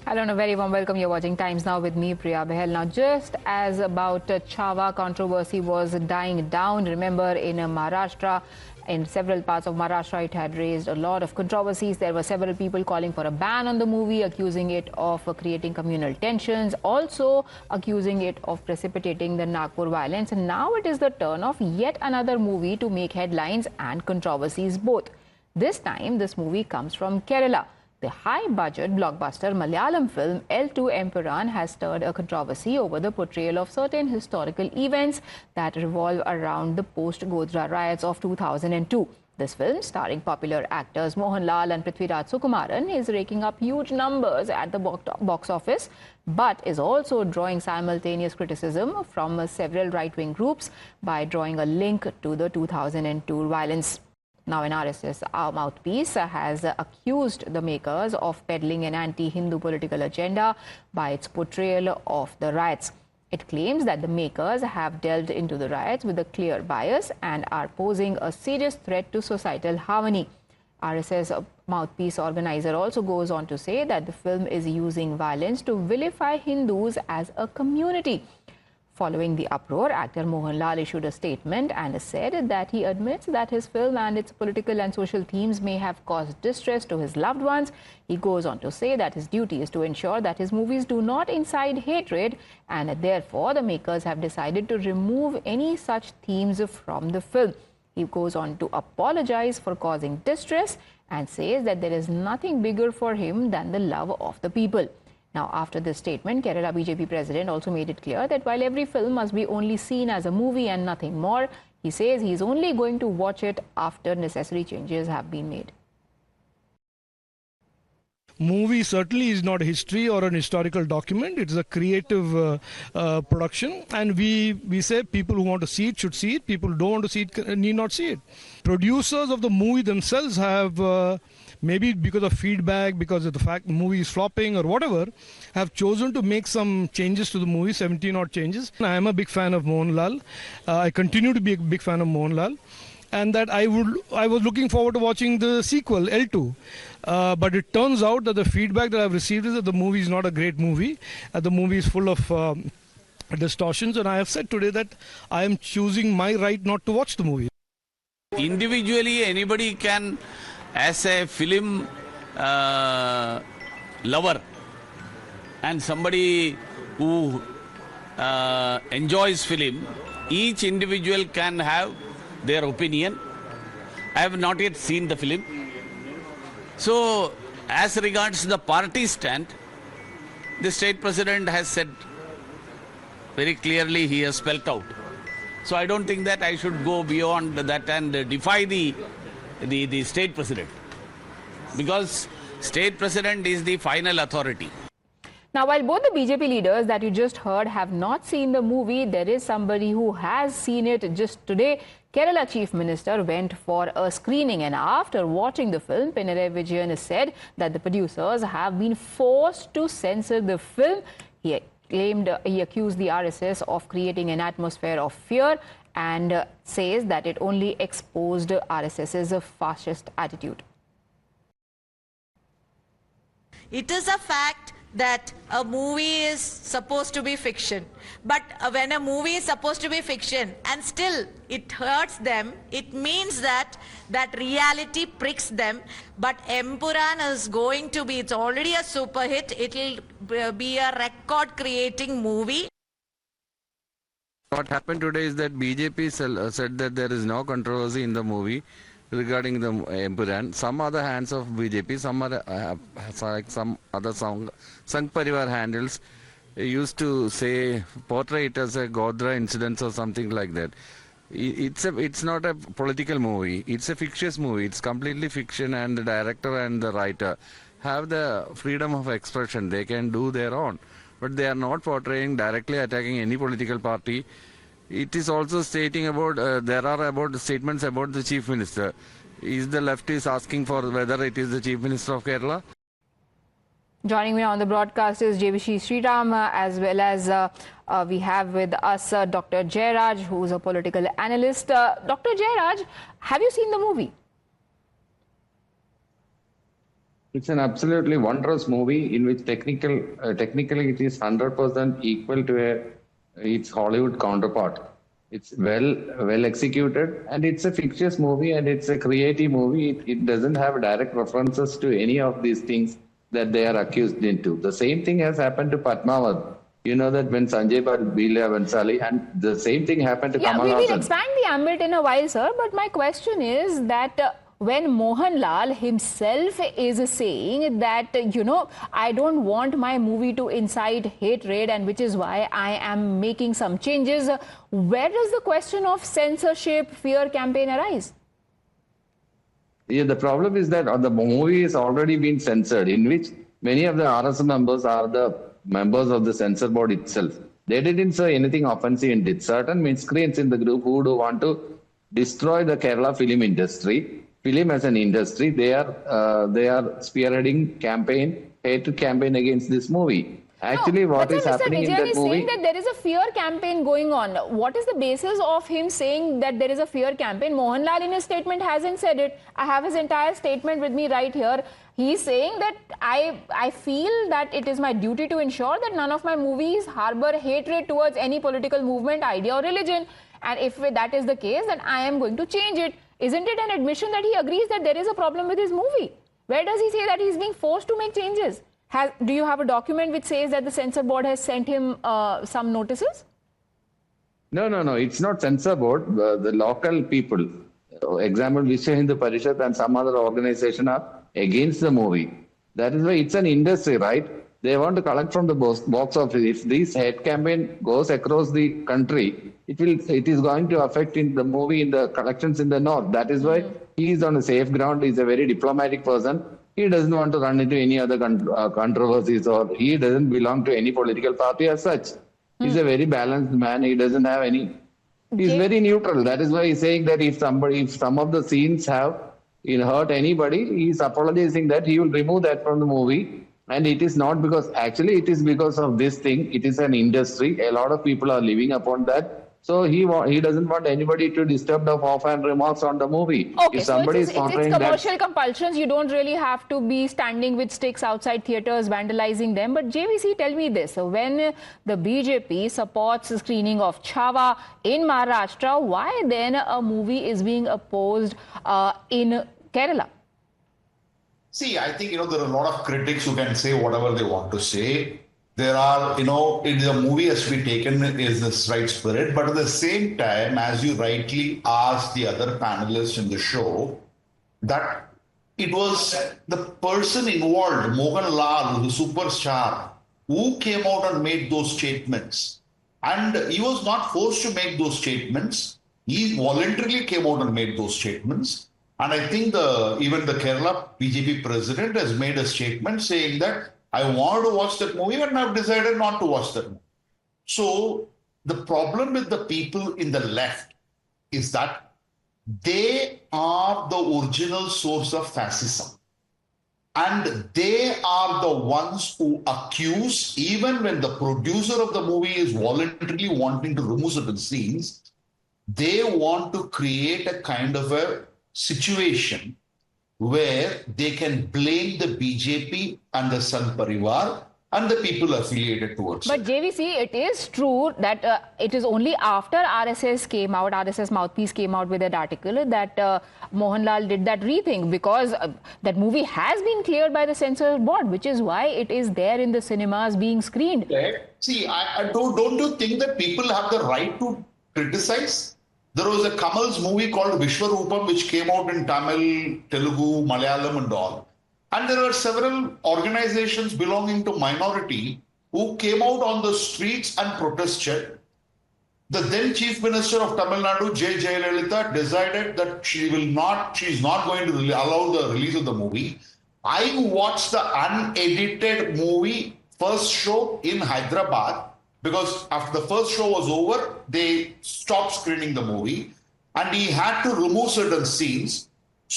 Hello and a very warm welcome. You're watching Times Now with me, Priya Behel. Now, just as about Chhawa controversy was dying down, remember in Maharashtra, in several parts of Maharashtra, it had raised a lot of controversies. There were several people calling for a ban on the movie, accusing it of creating communal tensions, also accusing it of precipitating the Nagpur violence. And now it is the turn of yet another movie to make headlines and controversies both. This time, this movie comes from Kerala. The high-budget blockbuster Malayalam film L2 Empuraan has stirred a controversy over the portrayal of certain historical events that revolve around the post-Godhra riots of 2002. This film, starring popular actors Mohanlal and Prithviraj Sukumaran, is raking up huge numbers at the box office, but is also drawing simultaneous criticism from several right-wing groups by drawing a link to the 2002 violence. Now, an RSS mouthpiece has accused the makers of peddling an anti-Hindu political agenda by its portrayal of the riots. It claims that the makers have delved into the riots with a clear bias and are posing a serious threat to societal harmony. RSS mouthpiece organizer also goes on to say that the film is using violence to vilify Hindus as a community. Following the uproar, actor Mohanlal issued a statement and said that he admits that his film and its political and social themes may have caused distress to his loved ones. He goes on to say that his duty is to ensure that his movies do not incite hatred, and therefore the makers have decided to remove any such themes from the film. He goes on to apologize for causing distress and says that there is nothing bigger for him than the love of the people. Now, after this statement, Kerala BJP president also made it clear that while every film must be only seen as a movie and nothing more, he says he is only going to watch it after necessary changes have been made. Movie certainly is not history or an historical document. It is a creative production, and we say people who want to see it should see it. People who don't want to see it need not see it. Producers of the movie themselves have maybe because of feedback, because of the fact the movie is flopping or whatever, have chosen to make some changes to the movie, 17 odd changes. I am a big fan of Mohanlal. I continue to be a big fan of Mohanlal. And that I was looking forward to watching the sequel, L2. But it turns out that the feedback that I've received is that the movie is not a great movie. The movie is full of distortions. And I have said today that I am choosing my right not to watch the movie. Individually, anybody can, as a film lover and somebody who enjoys film, each individual can have their opinion. I have not yet seen the film. So, as regards the party stand, the state president has said very clearly, he has spelled out. So, I don't think that I should go beyond that and defy the state president, because state president is the final authority. Now, while both the BJP leaders that you just heard have not seen the movie, there is somebody who has seen it just today. Kerala Chief Minister went for a screening, and after watching the film, Pinarayi Vijayan said that the producers have been forced to censor the film. He accused the RSS of creating an atmosphere of fear and says that it only exposed RSS's fascist attitude. It is a fact that a movie is supposed to be fiction, but when a movie is supposed to be fiction and still it hurts them, it means that reality pricks them. But Empuraan is going to be, it's already a super hit, it will be a record creating movie. What happened today is that BJP said that there is no controversy in the movie regarding the Empuraan. Some other hands of BJP, some other Sangh Parivar handles used to say, portray it as a Godhra incident or something like that. It's not a political movie. It's a fictitious movie. It's completely fiction, and the director and the writer have the freedom of expression. They can do their own. But they are not portraying, directly attacking any political party. It is also stating about, there are about statements about the Chief Minister. Is the left is asking for whether it is the Chief Minister of Kerala? Joining me on the broadcast is JVC Sriram, as well as we have with us Dr. Jairaj, who is a political analyst. Dr. Jairaj, have you seen the movie? It's an absolutely wondrous movie in which technically it is 100% equal to its Hollywood counterpart. It's well executed, and it's a fictitious movie, and it's a creative movie. It doesn't have direct references to any of these things that they are accused into. The same thing has happened to Padmavat. You know that when Sanjay Leela Bhansali, and the same thing happened to Yeah, Kamal we will Haasan. expand the ambit in a while, sir. But my question is that when Mohanlal himself is saying that, I don't want my movie to incite hatred, and which is why I am making some changes, where does the question of censorship, fear campaign arise? Yeah, the problem is that the movie has already been censored, in which many of the RSS members are the members of the censor board itself. They didn't say anything offensive in it. Certain miscreants in the group who do want to destroy the Kerala film industry, film as an industry, they are spearheading hate campaign against this movie. Actually, No, what but is sir, Mr. happening in Vijayan that is movie? saying that there is a fear campaign going on. What is the basis of him saying that there is a fear campaign? Mohanlal in his statement hasn't said it. I have his entire statement with me right here. He's saying that I feel that it is my duty to ensure that none of my movies harbor hatred towards any political movement, idea or religion. And if that is the case, then I am going to change it. Isn't it an admission that he agrees that there is a problem with his movie? Where does he say that he's being forced to make changes? Do you have a document which says that the censor board has sent him some notices? No. It's not censor board. The local people, example, Vishwa Hindu Parishad and some other organization are against the movie. That is why it's an industry, right? They want to collect from the box office. If this hate campaign goes across the country, it is going to affect in the movie in the collections in the north. That is why he is on a safe ground. He's a very diplomatic person. He doesn't want to run into any other controversies, or he doesn't belong to any political party as such. He's a very balanced man. He doesn't have any. He's very neutral. That is why he's saying that if some of the scenes have hurt anybody, he's apologizing that he will remove that from the movie. And it is not because, actually, it is because of this thing. It is an industry. A lot of people are living upon that. So he doesn't want anybody to disturb the offhand remarks on the movie. Okay, if somebody so it's commercial compulsions. You don't really have to be standing with sticks outside theatres, vandalizing them. But JVC, tell me this. So when the BJP supports the screening of Chhawa in Maharashtra, why then a movie is being opposed in Kerala? See, I think, there are a lot of critics who can say whatever they want to say. There are, in the movie has to be taken is this right spirit. But at the same time, as you rightly asked the other panelists in the show, that it was the person involved, Mohanlal, the superstar, who came out and made those statements. And he was not forced to make those statements. He voluntarily came out and made those statements. And I think even the Kerala BJP president has made a statement saying that I want to watch that movie and I've decided not to watch that movie. So the problem with the people in the left is that they are the original source of fascism. And they are the ones who accuse, even when the producer of the movie is voluntarily wanting to remove certain scenes, they want to create a kind of a situation where they can blame the BJP and the Sangh Parivar and the people affiliated towards But it. JVC, it is true that it is only after RSS mouthpiece came out with that article that Mohanlal did that rethink, because that movie has been cleared by the censor board, which is why it is there in the cinemas being screened. Okay. See, don't you think that people have the right to criticize? There was a Kamal's movie called Vishwarupam, which came out in Tamil, Telugu, Malayalam and all. And there were several organizations belonging to minority who came out on the streets and protested. The then Chief Minister of Tamil Nadu, J. Jayalalitha, decided that she is not going to allow the release of the movie. I watched the unedited movie first show in Hyderabad, because after the first show was over, they stopped screening the movie and he had to remove certain scenes.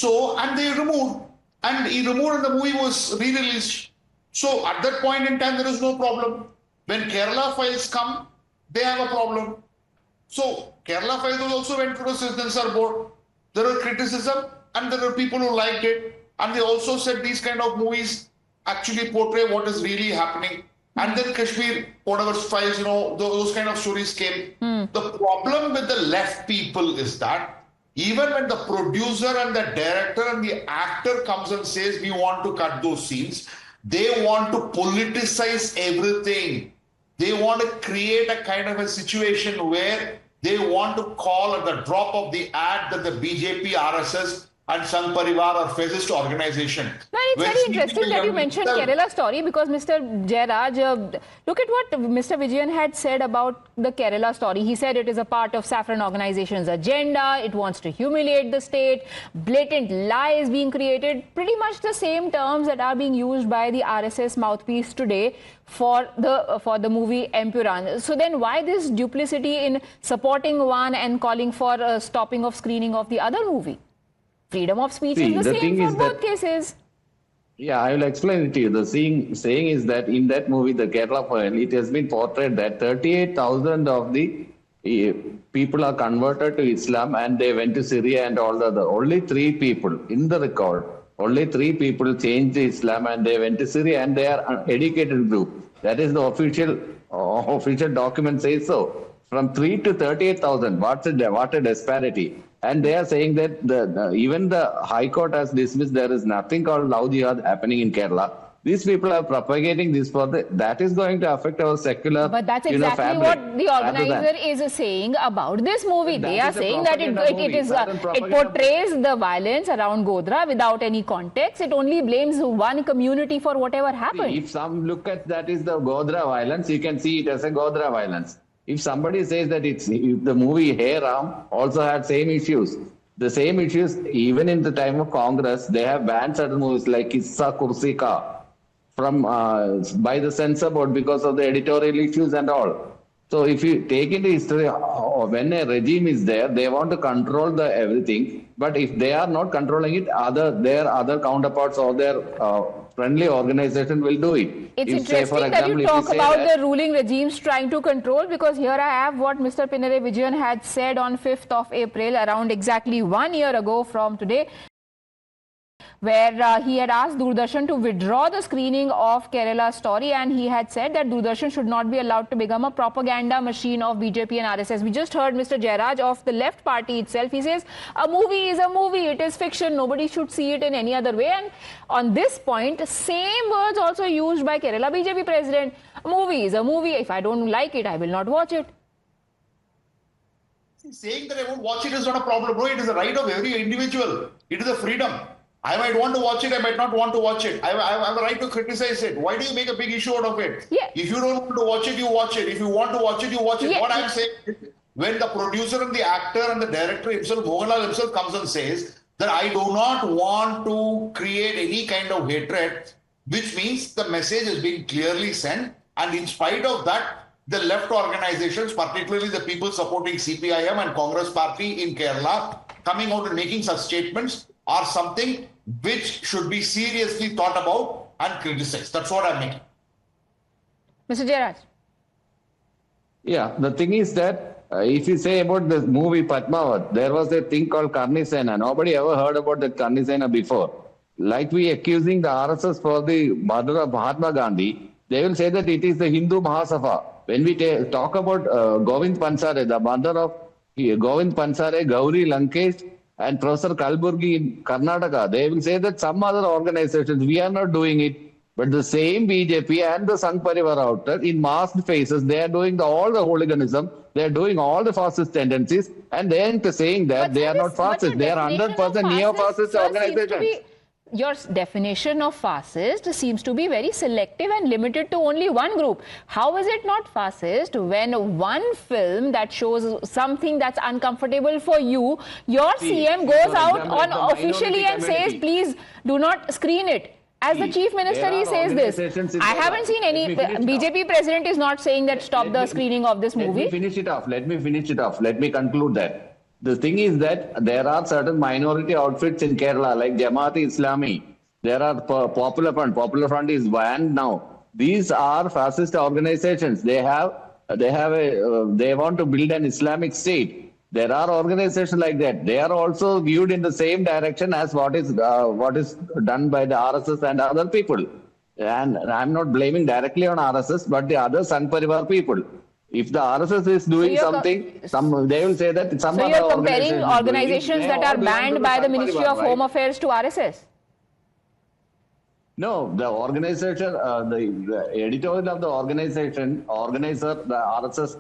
And they removed. And he removed and the movie was re-released. So at that point in time, there is no problem. When Kerala files come, they have a problem. So Kerala files also went to the censor board. There was criticism and there were people who liked it. And they also said these kind of movies actually portray what is really happening. And then Kashmir, whatever files, those kind of stories came. The problem with the left people is that even when the producer and the director and the actor comes and says, we want to cut those scenes, they want to politicize everything. They want to create a kind of a situation where they want to call at the drop of the ad that the BJP RSS and Sangh Parivar are fascist organization. No, it's very interesting that you mentioned Kerala story, because Mr. Jayaraj, look at what Mr. Vijayan had said about the Kerala story. He said it is a part of Saffron organization's agenda. It wants to humiliate the state. Blatant lies being created. Pretty much the same terms that are being used by the RSS mouthpiece today for the movie Empuraan. So then why this duplicity in supporting one and calling for a stopping of screening of the other movie? Freedom of speech is the same for both cases. Yeah, I will explain it to you. The saying is that in that movie, the Kerala file, it has been portrayed that 38,000 of the people are converted to Islam and they went to Syria and all the other. Only 3 people in the record, only 3 people changed Islam and they went to Syria, and they are an educated group. That is the official document says so. From 3 to 38,000, what a disparity. And they are saying that even the High Court has dismissed there is nothing called love jihad happening in Kerala. These people are propagating this that is going to affect our secular. But that's exactly what the organizer is saying about this movie. They are saying that it portrays the violence around Godhra without any context. It only blames one community for whatever happened. If some look at that is the Godhra violence, you can see it as a Godhra violence. If somebody says that if the movie Hey Ram also had same issues, the same issues even in the time of Congress, they have banned certain movies like Kissa Kursi Ka from by the censor board because of the editorial issues and all. So if you take into history, when a regime is there, they want to control everything. But if they are not controlling it, their other counterparts or their friendly organization will do it. It's interesting that you talk about the ruling regimes trying to control, because here I have what Mr. Pinarayi Vijayan had said on 5th of April, around exactly 1 year ago from today, where he had asked Doordarshan to withdraw the screening of Kerala story, and he had said that Doordarshan should not be allowed to become a propaganda machine of BJP and RSS. We just heard Mr. Jayaraj of the left party itself. He says a movie is a movie, it is fiction, nobody should see it in any other way. And on this point, same words also used by Kerala BJP president. A movie is a movie, if I don't like it, I will not watch it. Saying that I won't watch it is not a problem. No, it is the right of every individual. It is a freedom. I might want to watch it, I might not want to watch it. I have a right to criticize it. Why do you make a big issue out of it? Yeah. If you don't want to watch it, you watch it. If you want to watch it, you watch it. Yeah. What I'm saying is, when the producer and the actor and the director himself, Mohanlal himself, comes and says that I do not want to create any kind of hatred, which means the message is being clearly sent. And in spite of that, the left organizations, particularly the people supporting CPIM and Congress Party in Kerala, coming out and making such statements are something which should be seriously thought about and criticized. That's what I'm making. Mr. Jayaraj. Yeah, the thing is that if you say about the movie Padmavat, there was a thing called Karni Sena. Nobody ever heard about that Karni Sena before. Like we accusing the RSS for the murder of Mahatma Gandhi, they will say that it is the Hindu Mahasabha. When we talk about Govind Pansare, the mother of Govind Pansare, Gauri Lankesh, and Professor Kalburgi in Karnataka, they will say that some other organizations, we are not doing it. But the same BJP and the Sangh Parivar outlet in masked faces, they are doing all the hooliganism, they are doing all the fascist tendencies, and they are saying that they are not fascist, they are 100% neo-fascist organizations. Your definition of fascist seems to be very selective and limited to only one group. How is it not fascist when one film that shows something that's uncomfortable for you, your CM goes out on officially and says, please do not screen it. As the chief minister, he says this. I haven't seen any, BJP president is not saying that stop the screening of this movie. Let me finish it off. Let me conclude that. The thing is that there are certain minority outfits in Kerala like Jamaat-e-Islami. There are Popular Front. Popular Front is banned now. These are fascist organizations. They want to build an Islamic state. There are organizations like that. They are also viewed in the same direction as what is done by the RSS and other people. And I'm not blaming directly on RSS, but the other San Parivar people. If the RSS is doing something, they will say that some other you're comparing organizations that are banned by the Ministry of Home Affairs to RSS? No, the organization, the editorial of the organization, organizer, the RSS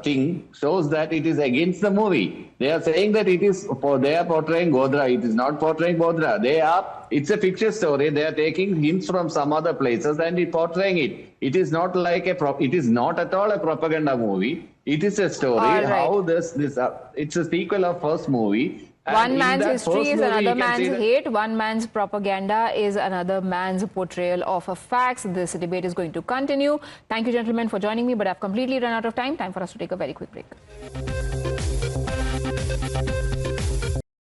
thing shows that it is against the movie. They are saying that they are portraying Godhra. It is not portraying Godhra. It's a fictional story. They are taking hints from some other places and portraying it. It is not like it is not at all a propaganda movie. It is a story. Right. How it's a sequel of first movie. One man's history is another man's hate. One man's propaganda is another man's portrayal of facts. This debate is going to continue. Thank you, gentlemen, for joining me, but I've completely run out of time. Time for us to take a very quick break.